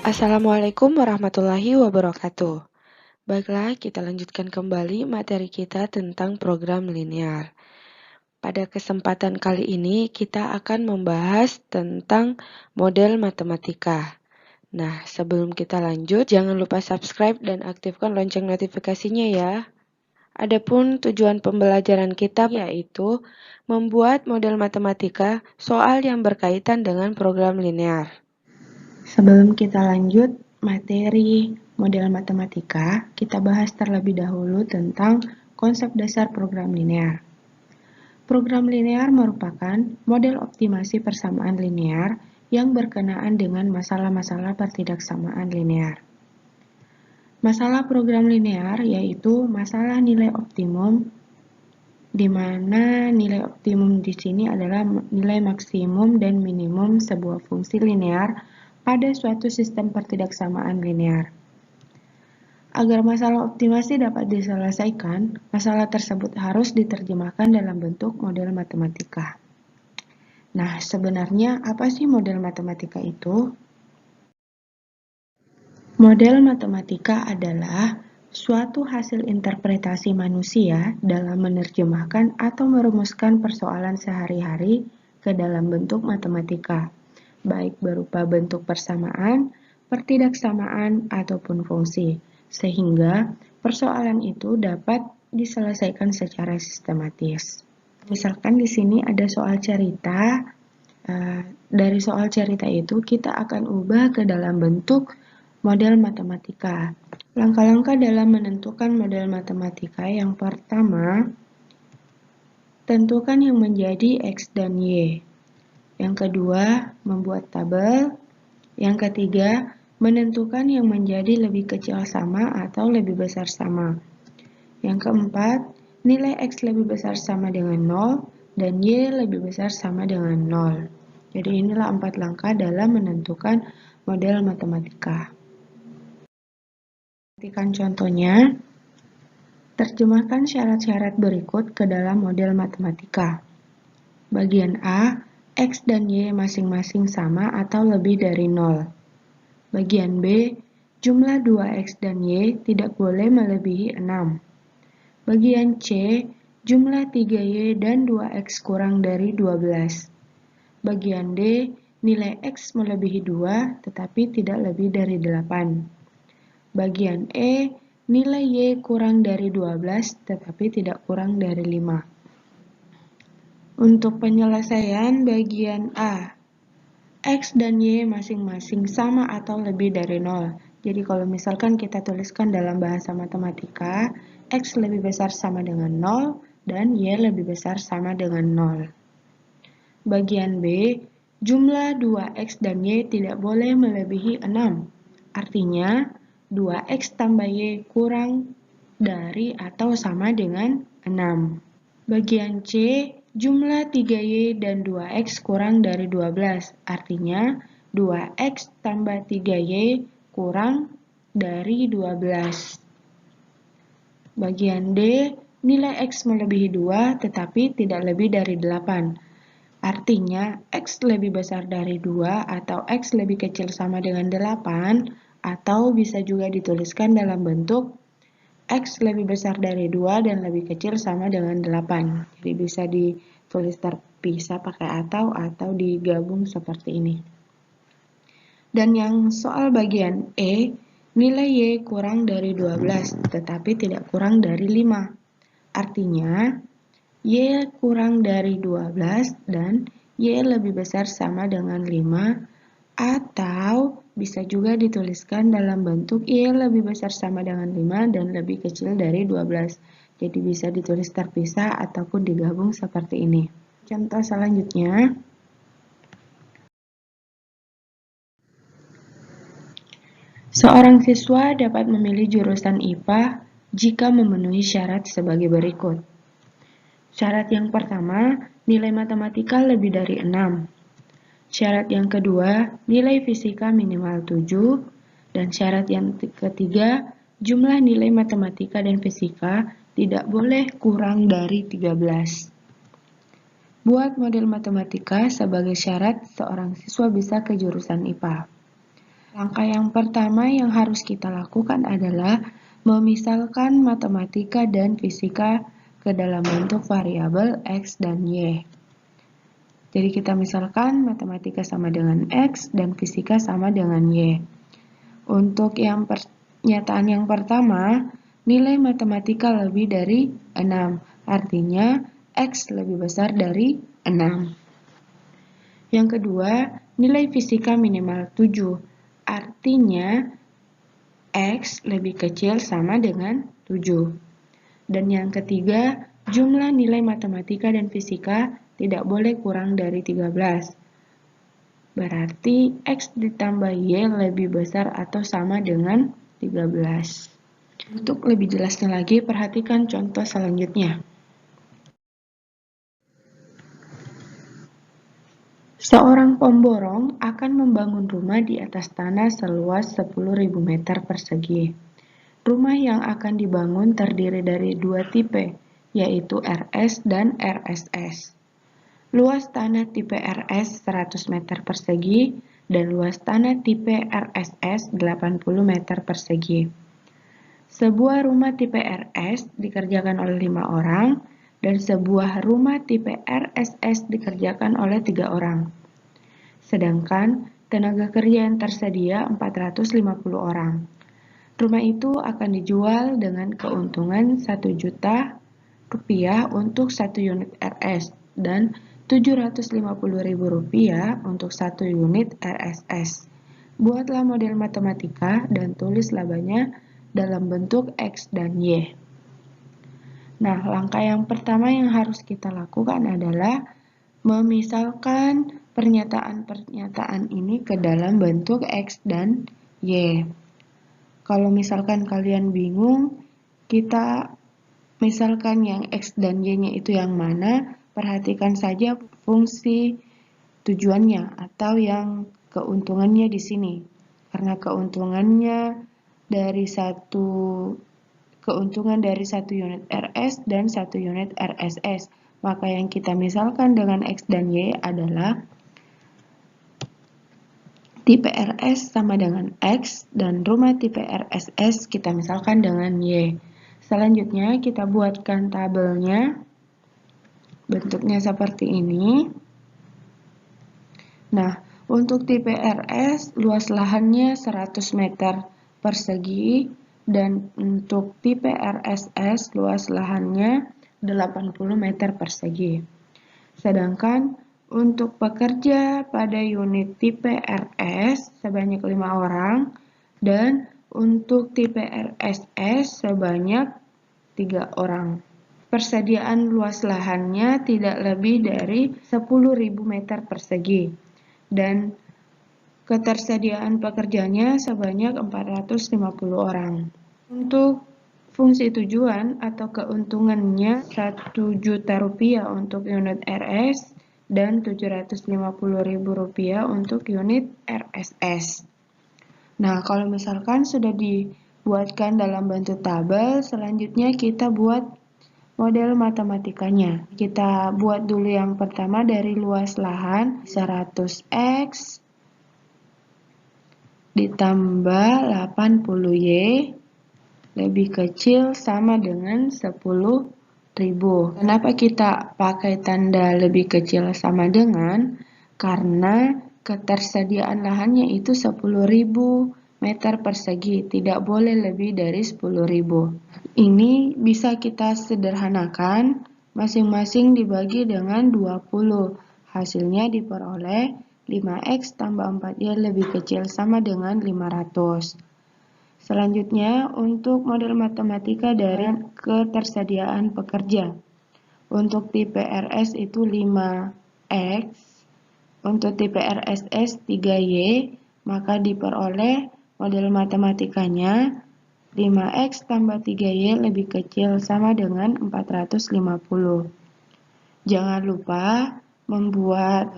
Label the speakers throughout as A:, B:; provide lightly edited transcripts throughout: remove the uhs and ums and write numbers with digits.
A: Assalamualaikum warahmatullahi wabarakatuh. Baiklah, kita lanjutkan kembali materi kita tentang program linear. Pada kesempatan kali ini, kita akan membahas tentang model matematika. Nah, sebelum kita lanjut, jangan lupa subscribe dan aktifkan lonceng notifikasinya ya. Adapun tujuan pembelajaran kita yaitu membuat model matematika soal yang berkaitan dengan program linear. Sebelum kita lanjut materi model matematika, kita bahas terlebih dahulu tentang konsep dasar program linear. Program linear merupakan model optimasi persamaan linear yang berkenaan dengan masalah-masalah pertidaksamaan linear. Masalah program linear yaitu masalah nilai optimum, di mana nilai optimum di sini adalah nilai maksimum dan minimum sebuah fungsi linear pada suatu sistem pertidaksamaan linear. Agar masalah optimasi dapat diselesaikan, masalah tersebut harus diterjemahkan dalam bentuk model matematika. Nah, sebenarnya apa sih model matematika itu? Model matematika adalah suatu hasil interpretasi manusia dalam menerjemahkan atau merumuskan persoalan sehari-hari ke dalam bentuk matematika, baik berupa bentuk persamaan, pertidaksamaan, ataupun fungsi, sehingga persoalan itu dapat diselesaikan secara sistematis. Misalkan di sini ada soal cerita, dari soal cerita itu kita akan ubah ke dalam bentuk model matematika. Langkah-langkah dalam menentukan model matematika yang pertama, tentukan yang menjadi X dan Y. Yang kedua, membuat tabel. Yang ketiga, menentukan yang menjadi lebih kecil sama atau lebih besar sama. Yang keempat, nilai X lebih besar sama dengan 0 dan Y lebih besar sama dengan 0. Jadi inilah 4 langkah dalam menentukan model matematika. Perhatikan contohnya. Terjemahkan syarat-syarat berikut ke dalam model matematika. Bagian A, X dan Y masing-masing sama atau lebih dari 0. Bagian B, jumlah 2X dan Y tidak boleh melebihi 6. Bagian C, jumlah 3Y dan 2X kurang dari 12. Bagian D, nilai X melebihi 2 tetapi tidak lebih dari 8. Bagian E, nilai Y kurang dari 12 tetapi tidak kurang dari 5. Untuk penyelesaian bagian A, X dan Y masing-masing sama atau lebih dari 0. Jadi kalau misalkan kita tuliskan dalam bahasa matematika, X lebih besar sama dengan 0 dan Y lebih besar sama dengan 0. Bagian B, jumlah 2X dan Y tidak boleh melebihi 6. Artinya, 2X tambah Y kurang dari atau sama dengan 6. Bagian C, jumlah 3Y dan 2X kurang dari 12. Artinya, 2X tambah 3Y kurang dari 12. Bagian D, nilai X melebihi 2 tetapi tidak lebih dari 8. Artinya, X lebih besar dari 2 atau X lebih kecil sama dengan 8, atau bisa juga dituliskan dalam bentuk X lebih besar dari 2 dan lebih kecil sama dengan 8. Jadi bisa ditulis terpisah pakai atau digabung seperti ini. Dan yang soal bagian E, nilai Y kurang dari 12 tetapi tidak kurang dari 5. Artinya, Y kurang dari 12 dan Y lebih besar sama dengan 5, atau bisa juga dituliskan dalam bentuk Y lebih besar sama dengan 5 dan lebih kecil dari 12. Jadi bisa ditulis terpisah ataupun digabung seperti ini. Contoh selanjutnya. Seorang siswa dapat memilih jurusan IPA jika memenuhi syarat sebagai berikut. Syarat yang pertama, nilai matematika lebih dari 6. Syarat yang kedua, nilai fisika minimal 7. Dan syarat yang ketiga, jumlah nilai matematika dan fisika tidak boleh kurang dari 13. Buat model matematika sebagai syarat seorang siswa bisa ke jurusan IPA. Langkah yang pertama yang harus kita lakukan adalah memisalkan matematika dan fisika ke dalam bentuk variabel X dan Y. Jadi kita misalkan matematika sama dengan X dan fisika sama dengan Y. Untuk yang pernyataan yang pertama, nilai matematika lebih dari 6, artinya X lebih besar dari 6. Yang kedua, nilai fisika minimal 7, artinya X lebih kecil sama dengan 7. Dan yang ketiga, jumlah nilai matematika dan fisika tidak boleh kurang dari 13. Berarti X ditambah Y lebih besar atau sama dengan 13. Untuk lebih jelasnya lagi, perhatikan contoh selanjutnya. Seorang pemborong akan membangun rumah di atas tanah seluas 10.000 meter persegi. Rumah yang akan dibangun terdiri dari dua tipe, yaitu RS dan RSS. Luas tanah tipe RS 100 meter persegi dan luas tanah tipe RSS 80 meter persegi. Sebuah rumah tipe RS dikerjakan oleh 5 orang dan sebuah rumah tipe RSS dikerjakan oleh 3 orang. Sedangkan tenaga kerja yang tersedia 450 orang. Rumah itu akan dijual dengan keuntungan 1 juta rupiah untuk 1 unit RS dan Rp750.000 untuk 1 unit RSS. Buatlah model matematika dan tulis labanya dalam bentuk X dan Y. Nah, langkah yang pertama yang harus kita lakukan adalah memisalkan pernyataan-pernyataan ini ke dalam bentuk X dan Y. Kalau misalkan kalian bingung, kita misalkan yang X dan Y-nya itu yang mana, perhatikan saja fungsi tujuannya atau yang keuntungannya di sini. Karena keuntungan dari satu unit RS dan 1 unit RSS. Maka yang kita misalkan dengan X dan Y adalah tipe RS sama dengan X dan rumah tipe RSS kita misalkan dengan Y. Selanjutnya kita buatkan tabelnya. Bentuknya seperti ini. Nah, untuk tipe RS luas lahannya 100 meter persegi dan untuk tipe RSS luas lahannya 80 meter persegi. Sedangkan untuk pekerja pada unit tipe RS sebanyak 5 orang dan untuk tipe RSS sebanyak 3 orang. Persediaan luas lahannya tidak lebih dari 10.000 meter persegi dan ketersediaan pekerjanya sebanyak 450 orang. Untuk fungsi tujuan atau keuntungannya 1 juta rupiah untuk unit RS dan Rp750.000 untuk unit RSS. Nah, kalau misalkan sudah dibuatkan dalam bentuk tabel, selanjutnya kita buat model matematikanya. Kita buat dulu yang pertama dari luas lahan 100x ditambah 80y lebih kecil sama dengan 10.000. Kenapa kita pakai tanda lebih kecil sama dengan? Karena ketersediaan lahannya itu 10.000 meter persegi, tidak boleh lebih dari 10.000. Ini bisa kita sederhanakan, masing-masing dibagi dengan 20. Hasilnya diperoleh 5x tambah 4y lebih kecil sama dengan 500. Selanjutnya, untuk model matematika dari ketersediaan pekerja. Untuk tipe RS itu 5x, untuk tipe RSS 3y, maka diperoleh model matematikanya 5x tambah 3y lebih kecil sama dengan 450. Jangan lupa membuat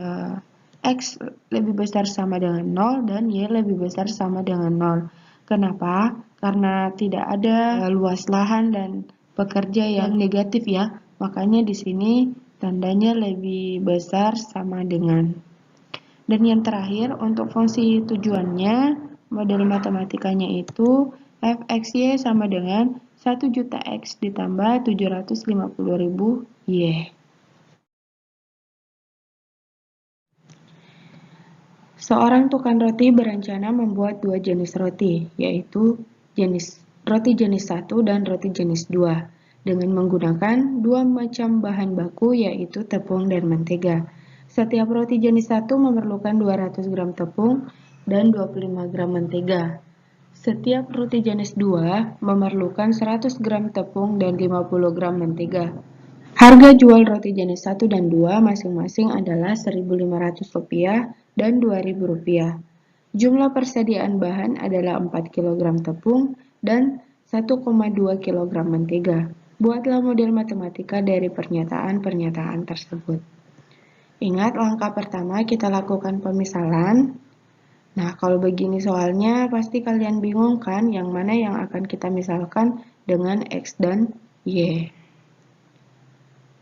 A: x lebih besar sama dengan 0 dan y lebih besar sama dengan 0. Kenapa? Karena tidak ada luas lahan dan pekerja yang negatif ya. Makanya di sini tandanya lebih besar sama dengan. Dan yang terakhir, untuk fungsi tujuannya, model matematikanya itu fxy sama dengan 1 juta x ditambah 750.000 y. Seorang tukang roti berencana membuat dua jenis roti, yaitu roti jenis 1 dan roti jenis 2, dengan menggunakan dua macam bahan baku, yaitu tepung dan mentega. Setiap roti jenis 1 memerlukan 200 gram tepung dan 25 gram mentega. Setiap roti jenis 2 memerlukan 100 gram tepung dan 50 gram mentega. Harga jual roti jenis 1 dan 2 masing-masing adalah Rp1.500 dan Rp2.000. Jumlah persediaan bahan adalah 4 kg tepung dan 1,2 kg mentega. Buatlah model matematika dari pernyataan-pernyataan tersebut. Ingat, langkah pertama kita lakukan pemisalan. Nah, kalau begini soalnya pasti kalian bingung kan yang mana yang akan kita misalkan dengan X dan Y.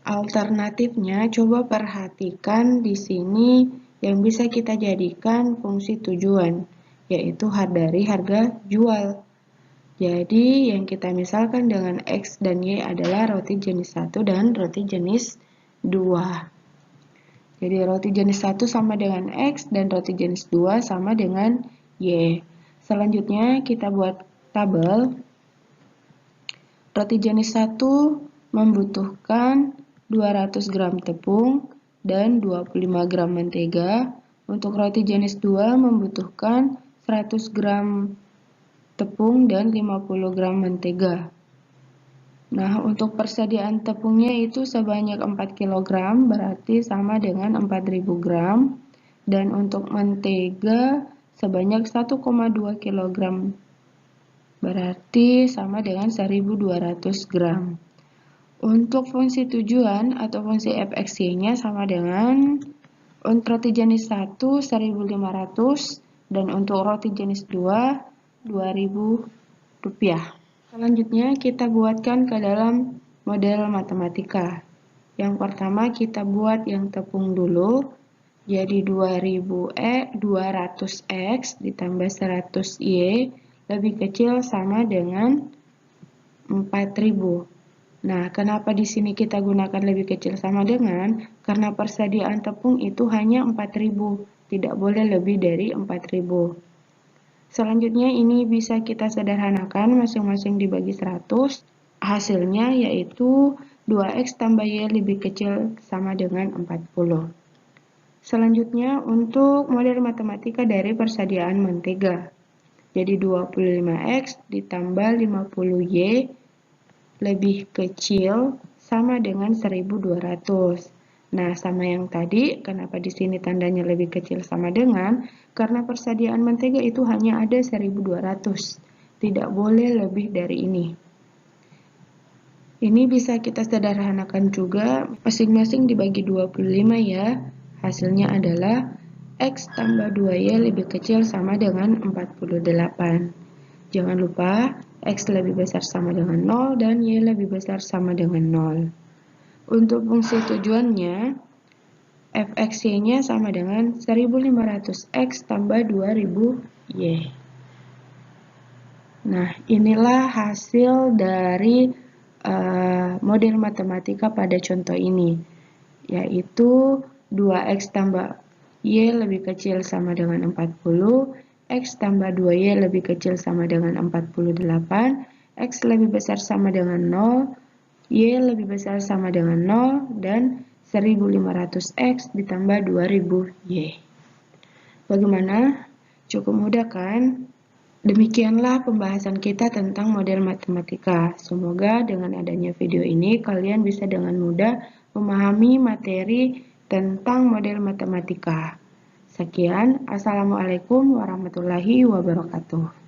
A: Alternatifnya, coba perhatikan di sini yang bisa kita jadikan fungsi tujuan, yaitu dari harga jual. Jadi, yang kita misalkan dengan X dan Y adalah roti jenis 1 dan roti jenis 2. Jadi, roti jenis 1 sama dengan X dan roti jenis 2 sama dengan Y. Selanjutnya, kita buat tabel. Roti jenis 1 membutuhkan 200 gram tepung dan 25 gram mentega. Untuk roti jenis 2 membutuhkan 100 gram tepung dan 50 gram mentega. Nah, untuk persediaan tepungnya itu sebanyak 4 kg, berarti sama dengan 4000 gram. Dan untuk mentega sebanyak 1,2 kg, berarti sama dengan 1200 gram. Untuk fungsi tujuan atau fungsi fxy-nya sama dengan untuk roti jenis 1 1.500 dan untuk roti jenis 2 Rp2.000. Selanjutnya kita buatkan ke dalam model matematika. Yang pertama kita buat yang tepung dulu. Jadi 200x ditambah 100y lebih kecil sama dengan 4000. Nah, kenapa di sini kita gunakan lebih kecil sama dengan? Karena persediaan tepung itu hanya 4000, tidak boleh lebih dari 4000. Selanjutnya ini bisa kita sederhanakan, masing-masing dibagi 100. Hasilnya yaitu 2x tambah y lebih kecil sama dengan 40. Selanjutnya untuk model matematika dari persediaan mentega. Jadi 25x ditambah 50y lebih kecil sama dengan 1200. Nah, sama yang tadi, kenapa di sini tandanya lebih kecil sama dengan? Karena persediaan mentega itu hanya ada 1200. Tidak boleh lebih dari ini. Ini bisa kita sederhanakan juga, masing-masing dibagi 25 ya. Hasilnya adalah X tambah 2Y lebih kecil sama dengan 48. Jangan lupa, X lebih besar sama dengan 0 dan Y lebih besar sama dengan 0. Untuk fungsi tujuannya, fxy-nya sama dengan 1500x tambah 2000y. Nah, inilah hasil dari model matematika pada contoh ini, yaitu 2x tambah y lebih kecil sama dengan 40, X tambah 2Y lebih kecil sama dengan 48, X lebih besar sama dengan 0, Y lebih besar sama dengan 0, dan 1500X ditambah 2000Y. Bagaimana? Cukup mudah kan? Demikianlah pembahasan kita tentang model matematika. Semoga dengan adanya video ini kalian bisa dengan mudah memahami materi tentang model matematika. Sekian, Assalamualaikum warahmatullahi wabarakatuh.